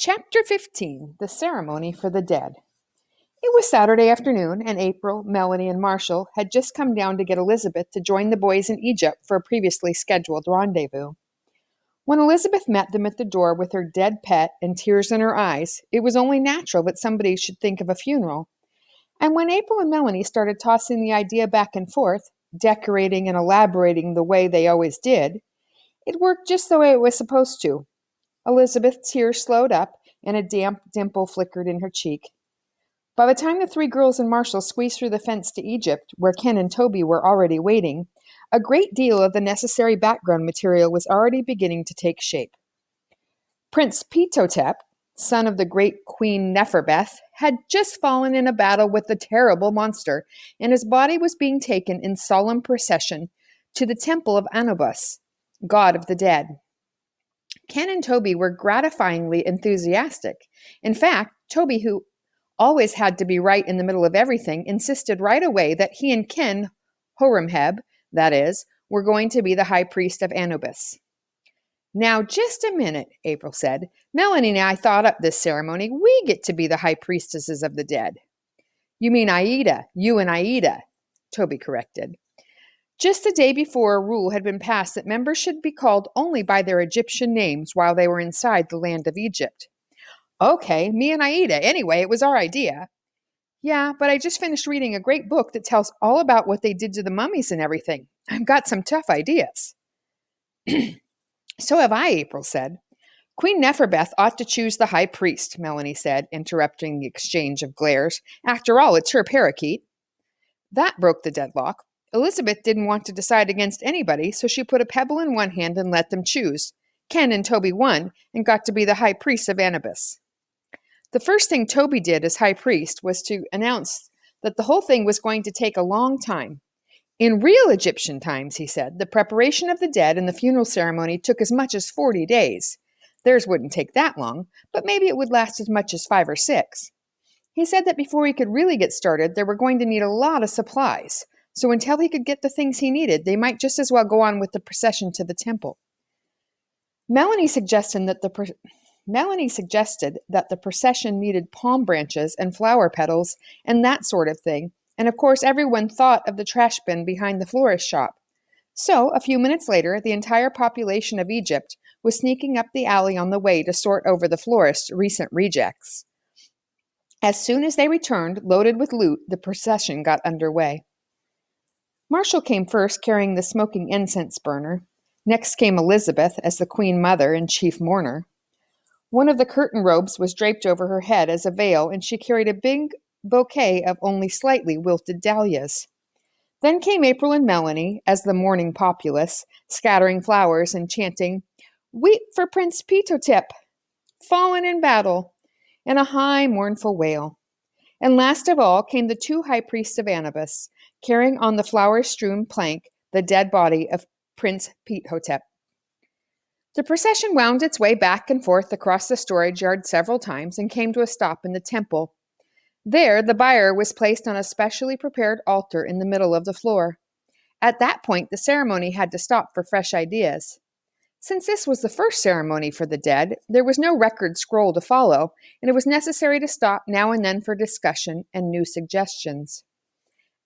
Chapter 15, The Ceremony for the Dead. It was Saturday afternoon, and April, Melanie, and Marshall had just come down to get Elizabeth to join the boys in Egypt for a previously scheduled rendezvous. When Elizabeth met them at the door with her dead pet and tears in her eyes, it was only natural that somebody should think of a funeral. And when April and Melanie started tossing the idea back and forth, decorating and elaborating the way they always did, it worked just the way it was supposed to. Elizabeth's tears slowed up, and a damp dimple flickered in her cheek. By the time the three girls and Marshall squeezed through the fence to Egypt, where Ken and Toby were already waiting, a great deal of the necessary background material was already beginning to take shape. Prince Ptolemy, son of the great Queen Neferbeth, had just fallen in a battle with the terrible monster, and his body was being taken in solemn procession to the temple of Anubis, god of the dead. Ken and Toby were gratifyingly enthusiastic. In fact, Toby, who always had to be right in the middle of everything, insisted right away that he and Ken Horemheb, that is, were going to be the high priest of Anubis. Now, just a minute, April said. Melanie and I thought up this ceremony. We get to be the high priestesses of the dead. You mean Aida, you and Aida, Toby corrected. Just the day before, a rule had been passed that members should be called only by their Egyptian names while they were inside the land of Egypt. Okay, me and Aida. Anyway, it was our idea. Yeah, but I just finished reading a great book that tells all about what they did to the mummies and everything. I've got some tough ideas. So have I, April said. Queen Neferbeth ought to choose the high priest, Melanie said, interrupting the exchange of glares. After all, it's her parakeet. That broke the deadlock. Elizabeth didn't want to decide against anybody, so she put a pebble in one hand and let them choose. Ken and Toby won and got to be the high priest of Anubis. The first thing Toby did as high priest was to announce that the whole thing was going to take a long time. In real Egyptian times, he said, the preparation of the dead and the funeral ceremony took as much as 40 days. Theirs wouldn't take that long, but maybe it would last as much as 5 or 6. He said that before he could really get started, they were going to need a lot of supplies. So until he could get the things he needed, they might just as well go on with the procession to the temple. Melanie suggested that the procession needed palm branches and flower petals and that sort of thing, and of course everyone thought of the trash bin behind the florist shop. So, a few minutes later, the entire population of Egypt was sneaking up the alley on the way to sort over the florist's recent rejects. As soon as they returned, loaded with loot, the procession got underway. Marshall came first, carrying the smoking incense burner. Next came Elizabeth as the queen mother and chief mourner. One of the curtain robes was draped over her head as a veil, and she carried a big bouquet of only slightly wilted dahlias. Then came April and Melanie as the mourning populace, scattering flowers and chanting, "Weep for Prince Ptolemy, fallen in battle," in a high, mournful wail. And last of all came the 2 high priests of Anubis, carrying on the flower-strewn plank the dead body of Prince Ptolemy. The procession wound its way back and forth across the storage yard several times and came to a stop in the temple. There, the bier was placed on a specially prepared altar in the middle of the floor. At that point, the ceremony had to stop for fresh ideas. Since this was the first ceremony for the dead, there was no record scroll to follow, and it was necessary to stop now and then for discussion and new suggestions.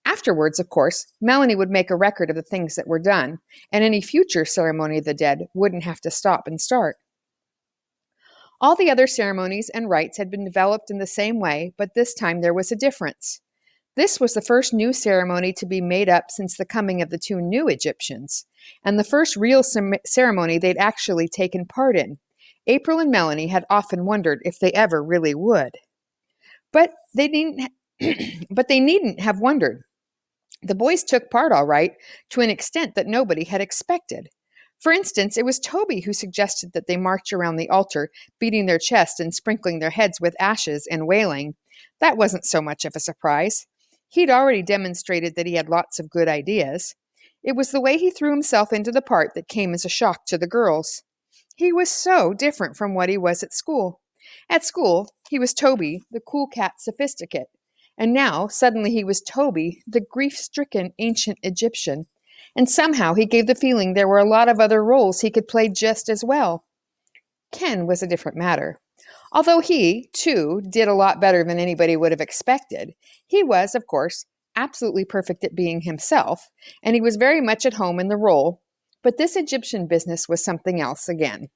Afterwards, of course, Melanie would make a record of the things that were done, and any future ceremony of the dead wouldn't have to stop and start. All the other ceremonies and rites had been developed in the same way, but this time there was a difference. This was the first new ceremony to be made up since the coming of the 2 new Egyptians, and the first real ceremony they'd actually taken part in. April and Melanie had often wondered if they ever really would. But they needn't have wondered. The boys took part all right, to an extent that nobody had expected. For instance, it was Toby who suggested that they march around the altar, beating their chests and sprinkling their heads with ashes and wailing. That wasn't so much of a surprise. He'd already demonstrated that he had lots of good ideas. It was the way he threw himself into the part that came as a shock to the girls. He was so different from what he was at school. At school, he was Toby, the cool cat sophisticate. And now, suddenly he was Toby, the grief-stricken ancient Egyptian. And somehow he gave the feeling there were a lot of other roles he could play just as well. Ken was a different matter. Although he, too, did a lot better than anybody would have expected, he was, of course, absolutely perfect at being himself, and he was very much at home in the role. But this Egyptian business was something else again.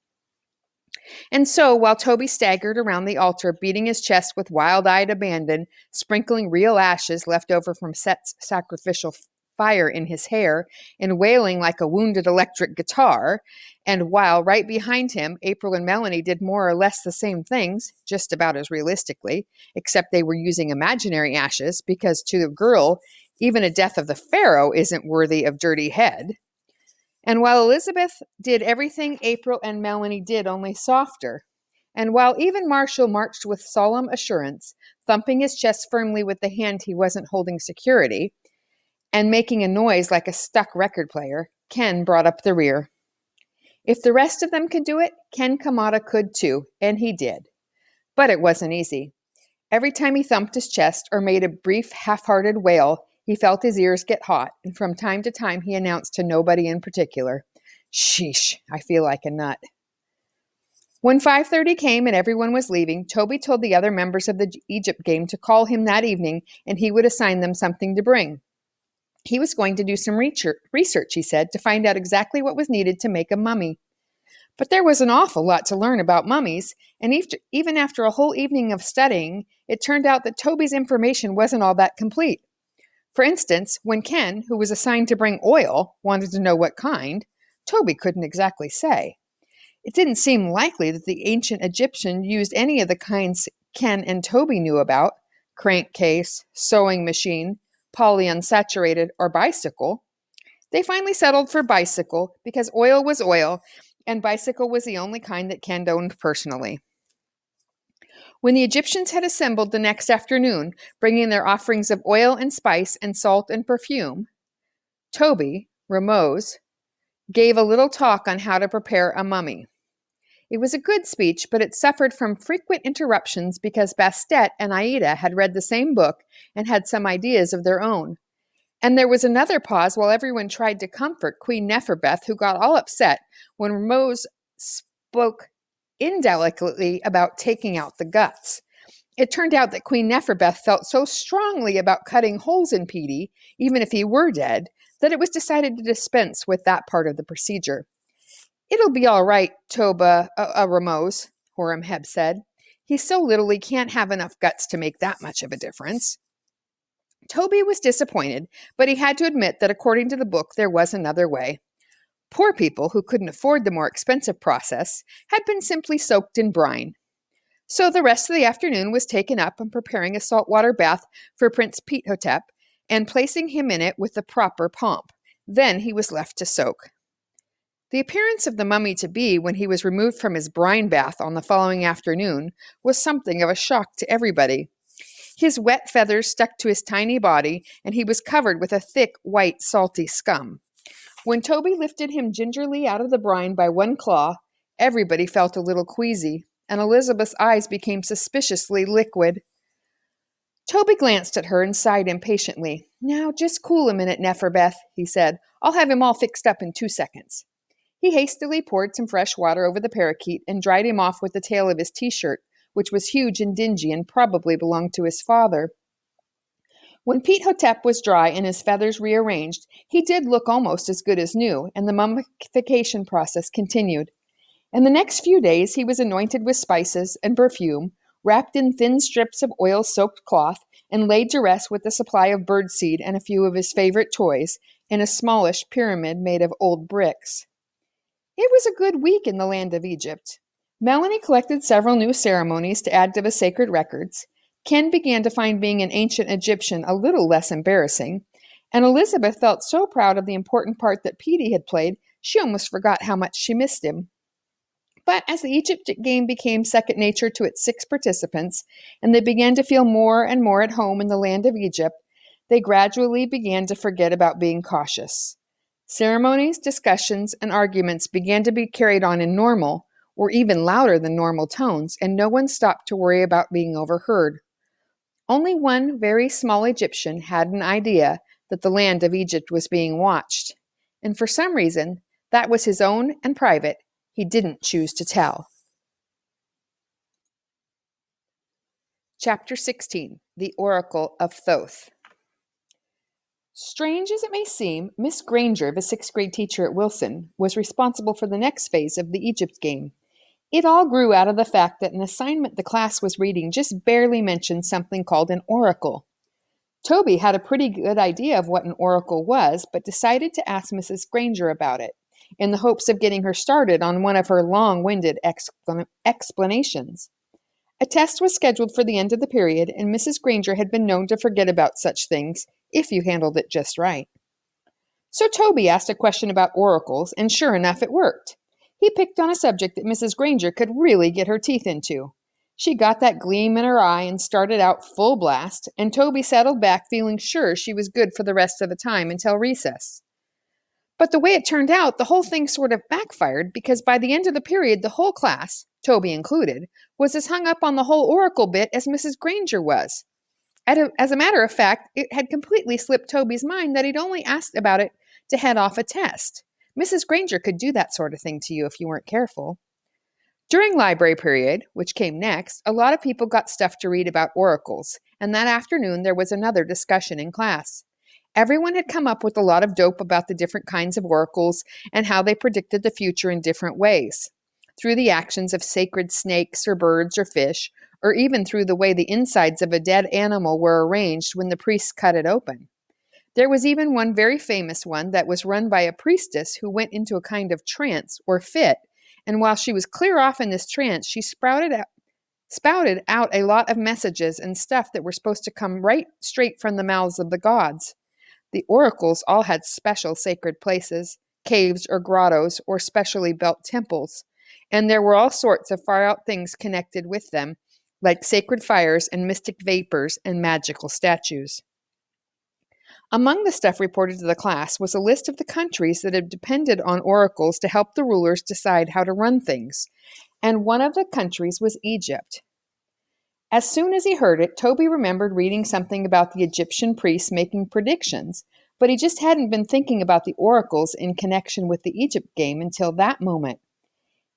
And so, while Toby staggered around the altar, beating his chest with wild-eyed abandon, sprinkling real ashes left over from Set's sacrificial fire in his hair, and wailing like a wounded electric guitar, and while right behind him, April and Melanie did more or less the same things, just about as realistically, except they were using imaginary ashes, because to the girl, even a death of the pharaoh isn't worthy of dirty head. And while Elizabeth did everything April and Melanie did, only softer, and while even Marshall marched with solemn assurance, thumping his chest firmly with the hand he wasn't holding security, and making a noise like a stuck record player, Ken brought up the rear. If the rest of them could do it, Ken Kamada could too, and he did. But it wasn't easy. Every time he thumped his chest or made a brief, half-hearted wail, he felt his ears get hot, and from time to time he announced to nobody in particular, "Sheesh, I feel like a nut." When 5:30 came and everyone was leaving, Toby told the other members of the Egypt game to call him that evening and he would assign them something to bring. He was going to do some research, he said, to find out exactly what was needed to make a mummy. But there was an awful lot to learn about mummies, and even after a whole evening of studying, it turned out that Toby's information wasn't all that complete. For instance, when Ken, who was assigned to bring oil, wanted to know what kind, Toby couldn't exactly say. It didn't seem likely that the ancient Egyptian used any of the kinds Ken and Toby knew about, crankcase, sewing machine, polyunsaturated, or bicycle. They finally settled for bicycle because oil was oil, and bicycle was the only kind that Ken owned personally. When the Egyptians had assembled the next afternoon, bringing their offerings of oil and spice and salt and perfume, Toby, Rameau's, gave a little talk on how to prepare a mummy. It was a good speech, but it suffered from frequent interruptions because Bastet and Aida had read the same book and had some ideas of their own. And there was another pause while everyone tried to comfort Queen Neferbeth, who got all upset when Rameau's spoke indelicately about taking out the guts. It turned out that Queen Neferbeth felt so strongly about cutting holes in Petey, even if he were dead, that it was decided to dispense with that part of the procedure. "It'll be all right, Toba Rameau's," Horemheb said. "He's so little he can't have enough guts to make that much of a difference." Toby was disappointed, but he had to admit that according to the book, there was another way. Poor people who couldn't afford the more expensive process had been simply soaked in brine. So the rest of the afternoon was taken up in preparing a saltwater bath for Prince Peethotep and placing him in it with the proper pomp. Then he was left to soak. The appearance of the mummy-to-be when he was removed from his brine bath on the following afternoon was something of a shock to everybody. His wet feathers stuck to his tiny body, and he was covered with a thick, white, salty scum. When Toby lifted him gingerly out of the brine by one claw, everybody felt a little queasy, and Elizabeth's eyes became suspiciously liquid. Toby glanced at her and sighed impatiently. "Now, just cool a minute, Neferbeth," he said. "I'll have him all fixed up in 2 seconds." He hastily poured some fresh water over the parakeet and dried him off with the tail of his t-shirt, which was huge and dingy and probably belonged to his father. When Peethotep was dry and his feathers rearranged, he did look almost as good as new, and the mummification process continued. In the next few days, he was anointed with spices and perfume, wrapped in thin strips of oil-soaked cloth, and laid to rest with a supply of birdseed and a few of his favorite toys in a smallish pyramid made of old bricks. It was a good week in the land of Egypt. Melanie collected several new ceremonies to add to the sacred records. Ken began to find being an ancient Egyptian a little less embarrassing, and Elizabeth felt so proud of the important part that Petey had played, she almost forgot how much she missed him. But as the Egypt game became second nature to its 6 participants, and they began to feel more and more at home in the land of Egypt, they gradually began to forget about being cautious. Ceremonies, discussions, and arguments began to be carried on in normal, or even louder than normal tones, and no one stopped to worry about being overheard. Only one very small Egyptian had an idea that the land of Egypt was being watched, and for some reason, that was his own and private, he didn't choose to tell. Chapter 16, The Oracle of Thoth. Strange as it may seem, Miss Granger, the sixth grade teacher at Wilson, was responsible for the next phase of the Egypt game. It all grew out of the fact that an assignment the class was reading just barely mentioned something called an oracle. Toby had a pretty good idea of what an oracle was, but decided to ask Mrs. Granger about it, in the hopes of getting her started on one of her long-winded explanations. A test was scheduled for the end of the period, and Mrs. Granger had been known to forget about such things if you handled it just right. So Toby asked a question about oracles, and sure enough, it worked. He picked on a subject that Mrs. Granger could really get her teeth into. She got that gleam in her eye and started out full blast, and Toby settled back feeling sure she was good for the rest of the time until recess. But the way it turned out, the whole thing sort of backfired because by the end of the period, the whole class, Toby included, was as hung up on the whole oracle bit as Mrs. Granger was. As a matter of fact, it had completely slipped Toby's mind that he'd only asked about it to head off a test. Mrs. Granger could do that sort of thing to you if you weren't careful. During library period, which came next, a lot of people got stuff to read about oracles, and that afternoon there was another discussion in class. Everyone had come up with a lot of dope about the different kinds of oracles and how they predicted the future in different ways, through the actions of sacred snakes or birds or fish, or even through the way the insides of a dead animal were arranged when the priests cut it open. There was even one very famous one that was run by a priestess who went into a kind of trance or fit, and while she was clear off in this trance, she spouted out a lot of messages and stuff that were supposed to come right straight from the mouths of the gods. The oracles all had special sacred places, caves or grottos or specially built temples, and there were all sorts of far-out things connected with them, like sacred fires and mystic vapors and magical statues. Among the stuff reported to the class was a list of the countries that had depended on oracles to help the rulers decide how to run things, and one of the countries was Egypt. As soon as he heard it, Toby remembered reading something about the Egyptian priests making predictions, but he just hadn't been thinking about the oracles in connection with the Egypt game until that moment.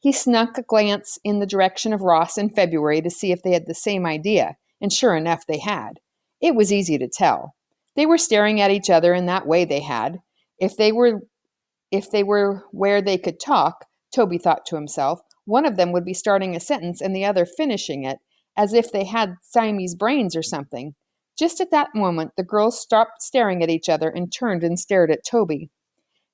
He snuck a glance in the direction of Ross in February to see if they had the same idea, and sure enough they had. It was easy to tell. They were staring at each other in that way they had. If they were where they could talk, Toby thought to himself, one of them would be starting a sentence and the other finishing it, as if they had Siamese brains or something. Just at that moment, the girls stopped staring at each other and turned and stared at Toby.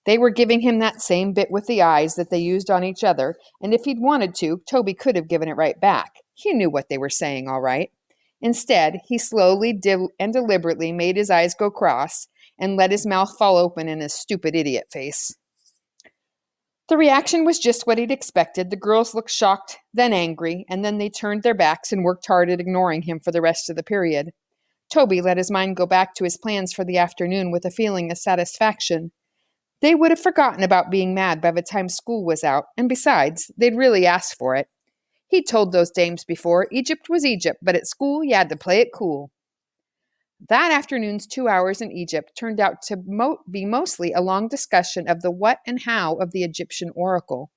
They were giving him that same bit with the eyes that they used on each other, and if he'd wanted to, Toby could have given it right back. He knew what they were saying, all right. Instead, he slowly and deliberately made his eyes go cross and let his mouth fall open in a stupid idiot face. The reaction was just what he'd expected. The girls looked shocked, then angry, and then they turned their backs and worked hard at ignoring him for the rest of the period. Toby let his mind go back to his plans for the afternoon with a feeling of satisfaction. They would have forgotten about being mad by the time school was out, and besides, they'd really asked for it. He'd told those dames before, Egypt was Egypt, but at school you had to play it cool. That afternoon's 2 hours in Egypt turned out to be mostly a long discussion of the what and how of the Egyptian oracle.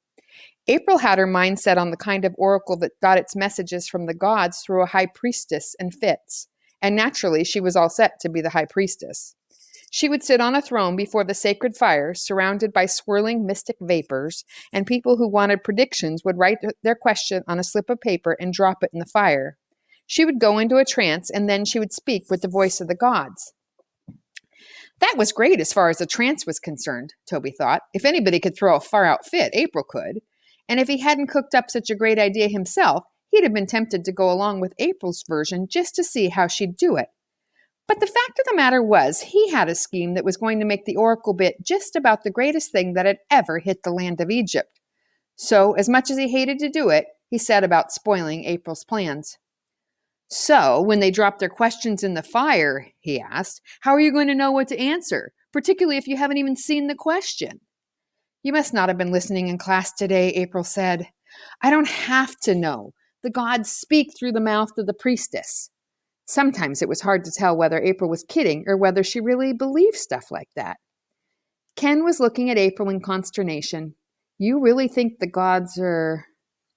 April had her mind set on the kind of oracle that got its messages from the gods through a high priestess and fits, and naturally she was all set to be the high priestess. She would sit on a throne before the sacred fire, surrounded by swirling mystic vapors, and people who wanted predictions would write their question on a slip of paper and drop it in the fire. She would go into a trance, and then she would speak with the voice of the gods. That was great as far as a trance was concerned, Toby thought. If anybody could throw a far-out fit, April could. And if he hadn't cooked up such a great idea himself, he'd have been tempted to go along with April's version just to see how she'd do it. But the fact of the matter was, he had a scheme that was going to make the oracle bit just about the greatest thing that had ever hit the land of Egypt. So, as much as he hated to do it, he set about spoiling April's plans. So, when they dropped their questions in the fire, he asked, how are you going to know what to answer, particularly if you haven't even seen the question? You must not have been listening in class today, April said. I don't have to know. The gods speak through the mouth of the priestess. Sometimes it was hard to tell whether April was kidding or whether she really believed stuff like that. Ken was looking at April in consternation. You really think the gods are...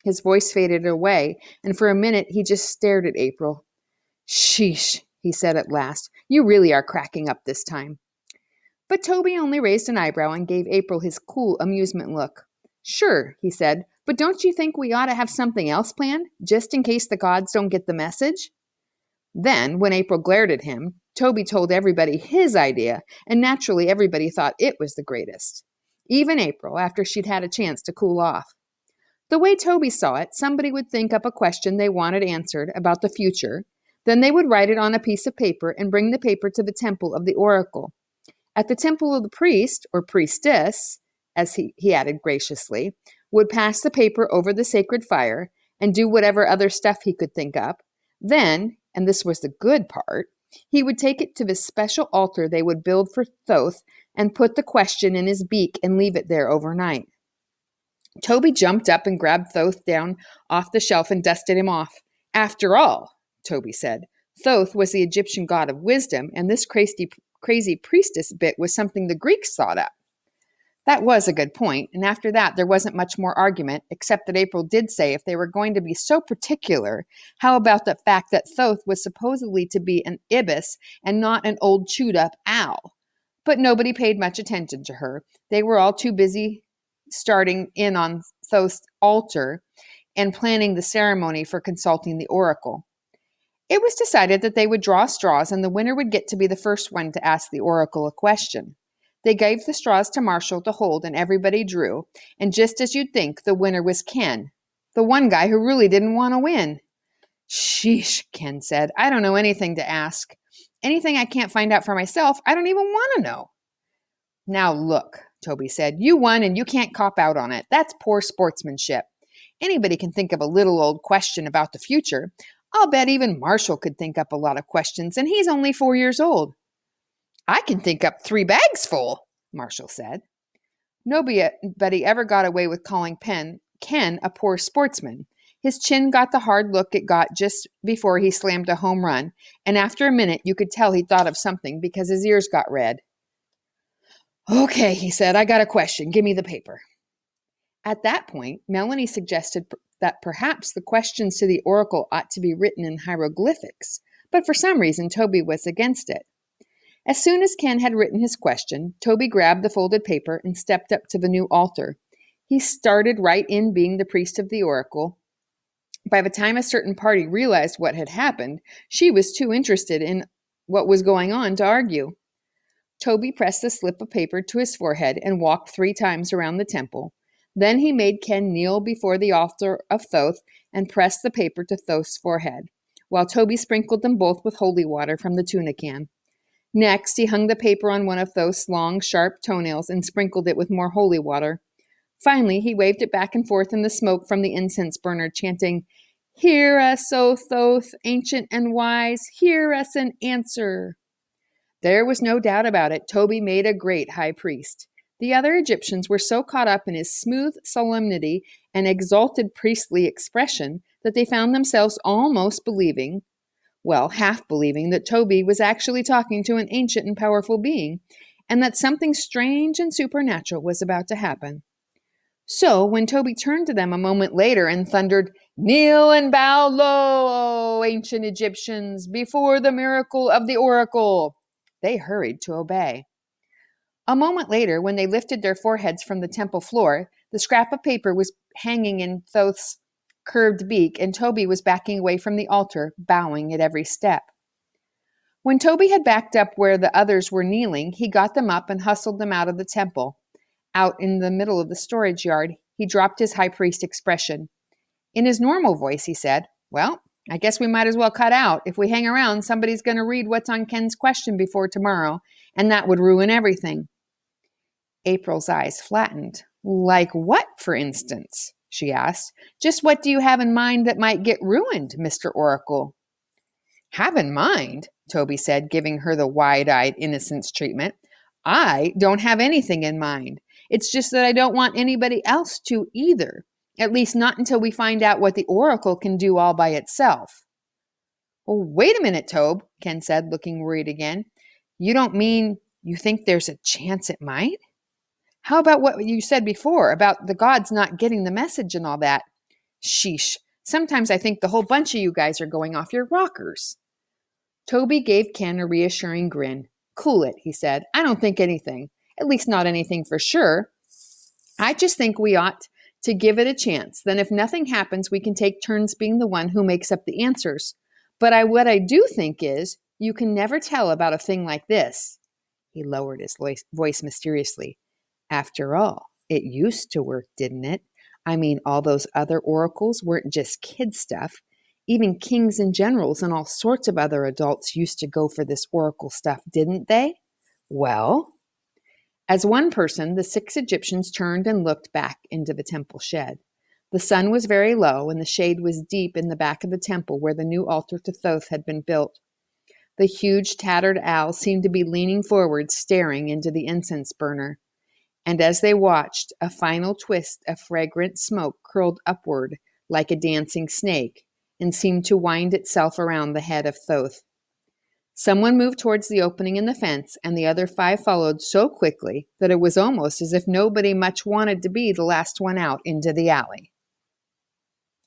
His voice faded away, and for a minute he just stared at April. Sheesh, he said at last. You really are cracking up this time. But Toby only raised an eyebrow and gave April his cool amusement look. Sure, he said, but don't you think we ought to have something else planned, just in case the gods don't get the message? Then, when April glared at him, Toby told everybody his idea, and naturally everybody thought it was the greatest. Even April, after she'd had a chance to cool off. The way Toby saw it, somebody would think up a question they wanted answered about the future. Then they would write it on a piece of paper and bring the paper to the temple of the oracle. At the temple of the priest, or priestess, as he added graciously, would pass the paper over the sacred fire and do whatever other stuff he could think up. Then, and this was the good part, he would take it to the special altar they would build for Thoth and put the question in his beak and leave it there overnight. Toby jumped up and grabbed Thoth down off the shelf and dusted him off. After all, Toby said, Thoth was the Egyptian god of wisdom, and this crazy priestess bit was something the Greeks thought up. That was a good point, and after that there wasn't much more argument, except that April did say if they were going to be so particular, how about the fact that Thoth was supposedly to be an ibis and not an old chewed-up owl? But nobody paid much attention to her. They were all too busy starting in on Thoth's altar and planning the ceremony for consulting the oracle. It was decided that they would draw straws and the winner would get to be the first one to ask the oracle a question. They gave the straws to Marshall to hold and everybody drew, and just as you'd think, the winner was Ken, the one guy who really didn't want to win. Sheesh, Ken said. I don't know anything to ask. Anything I can't find out for myself, I don't even want to know. Now look, Toby said, you won and you can't cop out on it. That's poor sportsmanship. Anybody can think of a little old question about the future. I'll bet even Marshall could think up a lot of questions, and he's only 4 years old. I can think up 3 bags full, Marshall said. Nobody ever got away with calling Ken a poor sportsman. His chin got the hard look it got just before he slammed a home run, and after a minute you could tell he'd thought of something because his ears got red. Okay, he said, I got a question. Give me the paper. At that point, Melanie suggested that perhaps the questions to the oracle ought to be written in hieroglyphics, but for some reason Toby was against it. As soon as Ken had written his question, Toby grabbed the folded paper and stepped up to the new altar. He started right in being the priest of the oracle. By the time a certain party realized what had happened, she was too interested in what was going on to argue. Toby pressed the slip of paper to his forehead and walked 3 times around the temple. Then he made Ken kneel before the altar of Thoth and pressed the paper to Thoth's forehead, while Toby sprinkled them both with holy water from the tuna can. Next, he hung the paper on one of Thoth's long, sharp toenails and sprinkled it with more holy water. Finally, he waved it back and forth in the smoke from the incense burner, chanting, Hear us, O Thoth, ancient and wise, hear us and answer. There was no doubt about it. Toby made a great high priest. The other Egyptians were so caught up in his smooth solemnity and exalted priestly expression that they found themselves almost believing, half believing, that Toby was actually talking to an ancient and powerful being, and that something strange and supernatural was about to happen. So, when Toby turned to them a moment later and thundered, Kneel and bow low, O ancient Egyptians, before the miracle of the oracle, they hurried to obey. A moment later, when they lifted their foreheads from the temple floor, the scrap of paper was hanging in Thoth's curved beak, and Toby was backing away from the altar, bowing at every step. When Toby had backed up where the others were kneeling, he got them up and hustled them out of the temple. Out in the middle of the storage yard, he dropped his high priest expression. In his normal voice, he said, Well, I guess we might as well cut out. If we hang around, somebody's going to read what's on Ken's question before tomorrow, and that would ruin everything. April's eyes flattened. Like what, for instance? She asked. Just what do you have in mind that might get ruined, Mr. Oracle? Have in mind, Toby said, giving her the wide-eyed innocence treatment. I don't have anything in mind. It's just that I don't want anybody else to either. At least not until we find out what the oracle can do all by itself. Oh, wait a minute, Tobe, Ken said, looking worried again. You don't mean you think there's a chance it might? How about what you said before about the gods not getting the message and all that? Sheesh, sometimes I think the whole bunch of you guys are going off your rockers. Toby gave Ken a reassuring grin. "Cool it," he said. "I don't think anything. At least not anything for sure. I just think we ought to give it a chance. Then if nothing happens, we can take turns being the one who makes up the answers. But what I do think is, you can never tell about a thing like this." He lowered his voice mysteriously. "After all, it used to work, didn't it? I mean, all those other oracles weren't just kid stuff. Even kings and generals and all sorts of other adults used to go for this oracle stuff, didn't they?" "Well?" As one person, the 6 Egyptians turned and looked back into the temple shed. The sun was very low, and the shade was deep in the back of the temple where the new altar to Thoth had been built. The huge, tattered owl seemed to be leaning forward, staring into the incense burner. And as they watched, a final twist of fragrant smoke curled upward like a dancing snake and seemed to wind itself around the head of Thoth. Someone moved towards the opening in the fence, and the other 5 followed so quickly that it was almost as if nobody much wanted to be the last one out into the alley.